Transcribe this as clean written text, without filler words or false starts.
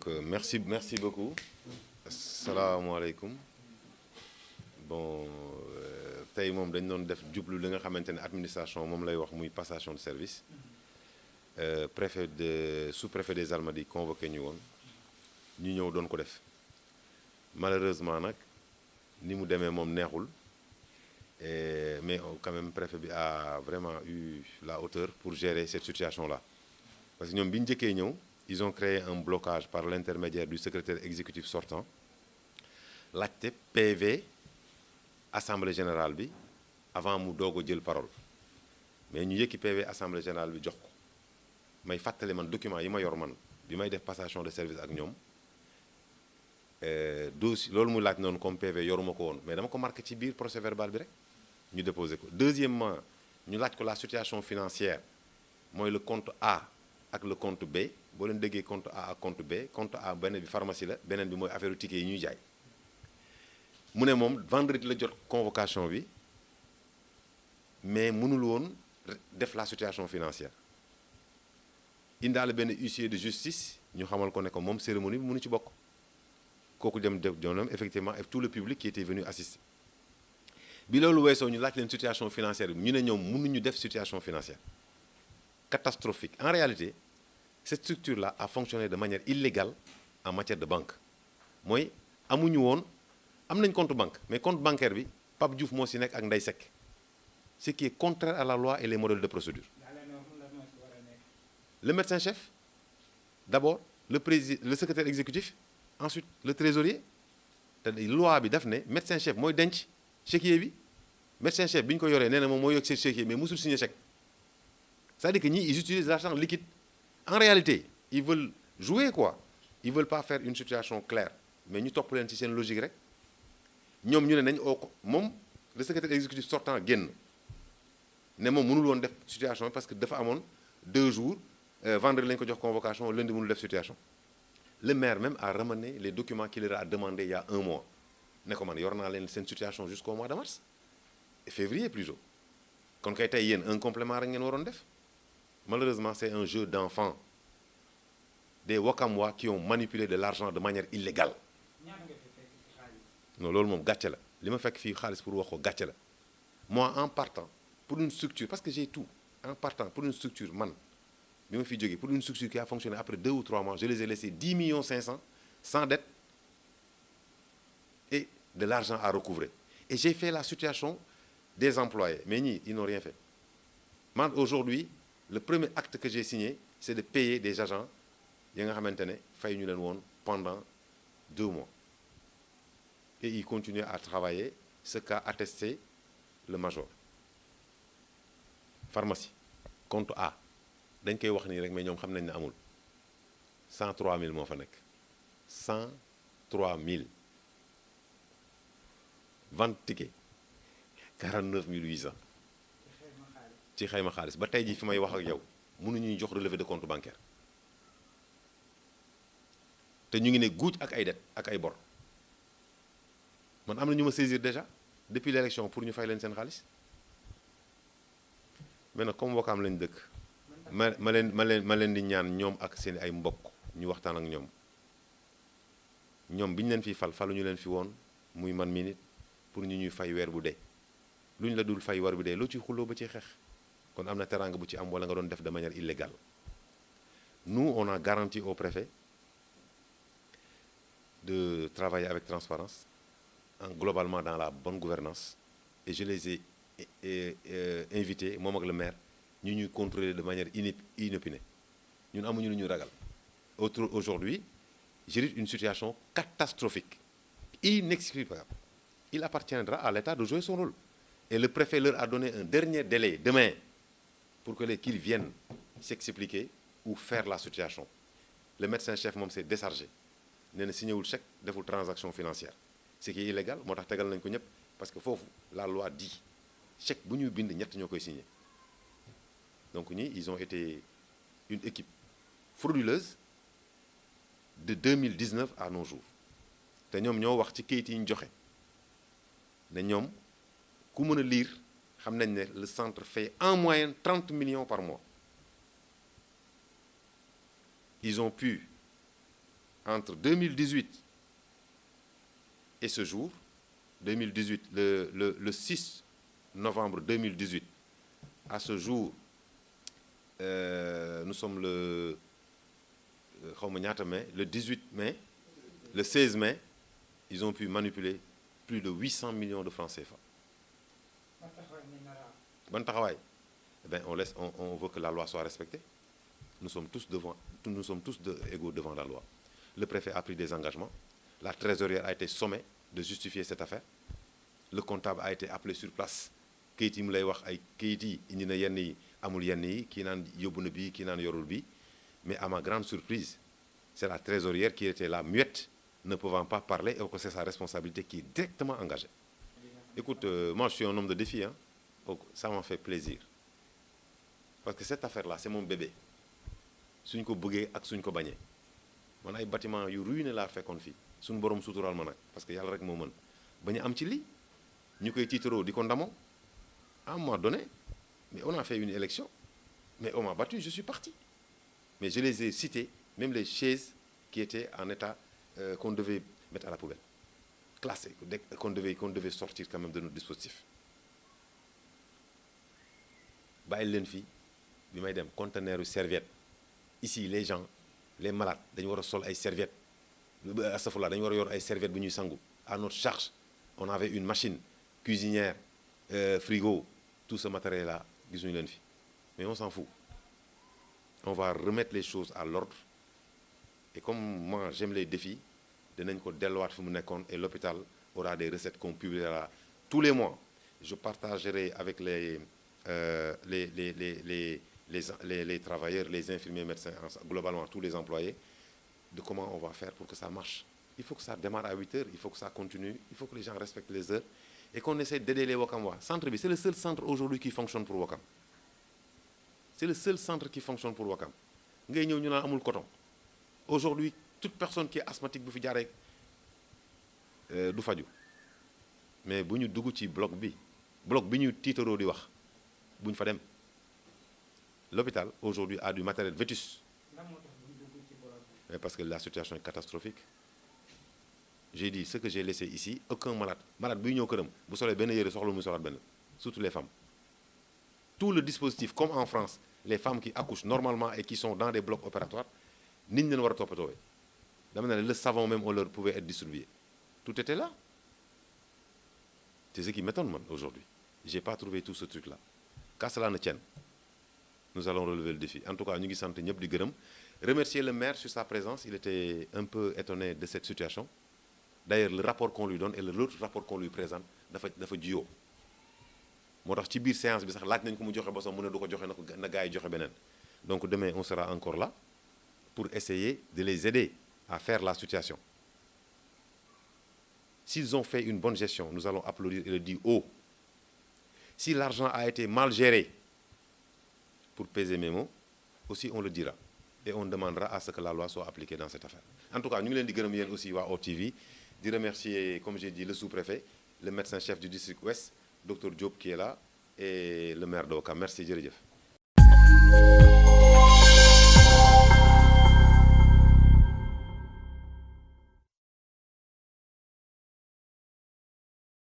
Donc merci beaucoup. Asalaamaaleykum. Bon tey moom dañ doon def jublu li nga xamante ne administration moom lay wax muy passation de service. Sous-préfet des Almadies convoqué ñu woon ñu ñëw doon ko def malheureusement nag ni mu demee moom neexul mais quand même préfet bi a vraiment eu la hauteur pour gérer cette situation-là parce que ñoom bi ñu njëkkee ñëw ils ont créé un blocage par l'intermédiaire du secrétaire exécutif sortant laajte PV assemblée générale bi avant mu doog a jël parole mais ñu yëkki PV assemblée générale bi jox ko may fàttali man document yi ma yor man bi may def passation de service ak ñoom dossier loolu mu laaj noonu comme PV yoruma ko woon mais dama ko marqué ci biir procès verbal bi rek ñu déposé ko. Deuxièmement ñu laaj ko la situation financière mooy le compte A ak le compte B boo leen déggee compte A ak compte B compte A beneen bi pharmacie la beneen bi mooy affaire ticket yi ñuy jaay mu ne moom vendredi la jot convocation bi mais mënul woon def la situation financière indaale benn huissier de justice ñu xamal ko ne ko moom cérémonie bi mënu ci bokk kooku dem def jonom effectivement et tout le public qui était venu assister bi loolu weesoo ñu laaj leen situation financière bi ñu ne ñoom mënuñu def situation financière catastrophique. En réalité cette structure-là a fonctionné de manière illégale en matière de banque mooy amuñu woon am nañ compte banque mais compte bancaire bi Pape Diouf moo si nekk ak Ndeye Seck ce qui est contraire à la loi et les modèles de procédure. Le médecin-chef d'abord le secrétaire exécutif ensuite le trésorier te loi bi daf ne médecin-chef mooy denc chéquier bi médecin-chef bi ñu ko yoree nee na moom mooy yokk seen chéquier mais musul signer chèque c'est-à-dire que ñii ils utilisent l'argent liquide en réalité ils veulent jouer quoi ils veulent pas faire une situation claire mais ñu topp leen ci seen logique rek ñoom ñu ne nañ oo ko moom le secrétaire exécutif sortant génn ne moom mënul woon def situation parce que dafa amoon 2 jours vendredi lañu ko jox convocation lundi mënul def situation. Le maire même a ramené les documents qu'il leur a demandé il y a 1 mois ne ko man yor naa leen seen situation jusqu'au mois de mars et février plutôt kon kay tey yéen un complément rek ngeen waroon def malheureusement c'est un jeu d'enfants des Wakamwa qui ont manipulé de l'argent de manière illégale. Non loolu moom gàcce la li ma fekk fii xaalis pour wax ko gàcce la moi en partant pour une structure parce que j'ai tout en partant pour une structure man bi ma fi jógee pour une structure qui a fonctionné après 2 ou 3 mois je les ai laissés 10 500 000 sans dette et de l'argent à recouvrer et j'ai fait la situation des employés mais ñii ils n'ont rien fait man aujourd'hui le premier acte que j'ai signé c'est de payer des agents yi nga xamante ne fay ñu leen woon pendant 2 mois et ils continuent à travailler ce qu'a attesté le major. Pharmacie compte A dañ koy wax nii rek mais ñoom xam nañ ne amul 103 000 moo fa nekk 103 000 vente ticket 49 800 ci xayma xaalis ba tey jii fi may wax ak yow mënuñuy jox relevé de compte bancaire te ñu ngi ne guuj ak ay det ak ay bor man am na ñu ma saisir déjà depuis l'élection pour ñu fay leen seen xaalis mais nag comme Wakaam lañ dëkk ma leen di ñaan ñoom ak seen ay mbokk ñu waxtaan ak ñoom bi ñu leen fi faluñu leen fi woon muy man mii nit pour ñu ñuy fay weer bu dee lu ñu la dul fay weer bu dee loo ciy xulloo ba ci xeex kon am na teraanga bu ci am wala nga doon def de manière illégale. Nous on a garanti au préfet de travailler avec transparence globalement dans la bonne gouvernance et je les ai invités moom ak le maire ñu ñuy contrôler de manière inopinée ñun amuñu lu ñu ragal. Aujourd'hui j'hérite une situation catastrophique inexplicable. Il appartiendra à l'État de jouer son rôle et le préfet leur a donné un dernier délai demain pour qu'ils viennent s'expliquer ou faire la situation. Le médecin-chef moom s'est déchargé nee na signé wul chèque deful transaction financière ce qui est illégal moo tax tegal nañ ko ñëpp parce que foofu la loi dit chèque bu ñuy bind ñett ñoo koy signé donc ñii ils ont été une équipe frauduleuse de 2019 à nos jours te ñoom ñoo wax ci kayit yi ñu joxe ne ñoom ku mën a lire xam nañ ne le centre fait en moyenne 30 millions par mois ils ont pu entre 2018 et ce jour, 2018, le 6 novembre 2018, à ce jour, nous sommes le 18 mai, le 16 mai, ils ont pu manipuler plus de 800 millions de francs CFA. Ban taxawaay. Eh bien, on veut que la loi soit respectée. Nous sommes tous égaux devant la loi. Le préfet a pris des engagements. La trésorière a été sommée de justifier cette affaire. Le comptable a été appelé sur place. Kayit yi mu lay wax ay kayit yi indi na yenn yi amul yenn yi kii naan yóbbu na bii kii naan yorul bii. Mais à ma grande surprise, c'est la trésorière qui était là, muette, ne pouvant pas parler, et que c'est sa responsabilité qui est directement engagée. Écoute, moi je suis un homme de défi, hein. Donc, ça m'a fait plaisir. Parce que cette affaire-là, c'est mon bébé. Suñ ko bëggee ak suñ ko bañee. Man ay bâtiment yu ruiné laa fekkoon fii. Suñ borom suturaal ma nag parce que yàlla rek moo mën. Bañ a am ci lii ñu koy tiitaroo di ko ndamoo. À un moment donné, mais on a fait une élection, mais on m'a battu, je suis parti. Mais je les ai cités, même les chaises qui étaient en état qu'on devait mettre à la poubelle, classées, qu'on devait sortir quand même de notre dispositif. Bàyyi leen fii bi may dem conteneur serviette ici les gens les malades dañu war a sol ay serviettes astafurlah dañu war a yor ay serviettes bu ñuy sangu à notre charge. On avait une machine cuisinière, frigo, tout ce matériel là gisuñu leen fi mais on s'en fout. On va remettre les choses à l'ordre et comme moi j'aime les défis dinañ ko delluwaat fi mu nekkoon et l'hôpital aura des recettes qu'on publiera tous les mois. Je partagerai avec les travailleurs, les infirmiers, médecins, globalement tous les employés, de comment on va faire pour que ça marche. Il faut que ça démarre à 8 heures, il faut que ça continue, il faut que les gens respectent les heures et qu'on essaie d'aider les Wakamois. Centre B, c'est le seul centre aujourd'hui qui fonctionne pour Wakam. C'est le seul centre qui fonctionne pour Wakam. Ngay ñëw ñu naan amul coton. Aujourd'hui, toute personne qui est asthmatique bu fi jaaree du faju mais bu ñu dugg ci bloc bi ñu tiitaroo di wax bu ñu fa dem. L'hôpital aujourd'hui a du matériel vétus. Mais parce que la situation est catastrophique. J'ai dit ce que j'ai laissé ici, aucun malade buy ñëw këram bu solee benn yére soxla muy solaat benn, surtout les femmes. Tout le dispositif comme en France, les femmes qui accouchent normalement et qui sont dans des blocs opératoires, nit ñi leen war a toppatoo. Dama ne le savon même on leur pouvait être distribué. Tout était là. C'est ce qui m'étonne man aujourd'hui. J'ai pas trouvé tout ce truc-là. Qu'à cela ne tienne. Nous allons relever le défi. En tout cas, ñu ngi sant ñëpp di gërëm. Remercier le maire sur sa présence. Il était un peu étonné de cette situation. D'ailleurs, le rapport qu'on lui donne et l'autre rapport qu'on lui présente dafa juyoo. Moo tax ci biir séance bi sax laaj nañ ko mu joxe bosam mu ne du ko joxe na gars yi joxe beneen. Donc demain, on sera encore là pour essayer de les aider à faire la situation. S'ils ont fait une bonne gestion, nous allons applaudir et le dire haut. Si l'argent a été mal géré, pour peser mes mots, aussi on le dira. Et on demandera à ce que la loi soit appliquée dans cette affaire. En tout cas, ñu ngi leen di gërëm yéen aussi waa OTV di remercier, comme j'ai dit, le sous-préfet, le médecin-chef du district ouest, Dr Diop qui est là, et le maire de Ouakam. Merci, jërëjëf.